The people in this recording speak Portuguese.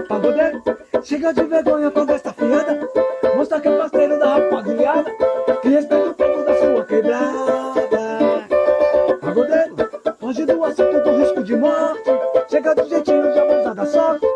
Pagodeiro, chega de vergonha com essa fiada. Mostra que é parceiro da rapaziada. Que respeita o povo da sua quebrada. Pagodeiro, longe do assunto do risco de morte. Chega do jeitinho de abusar da sorte.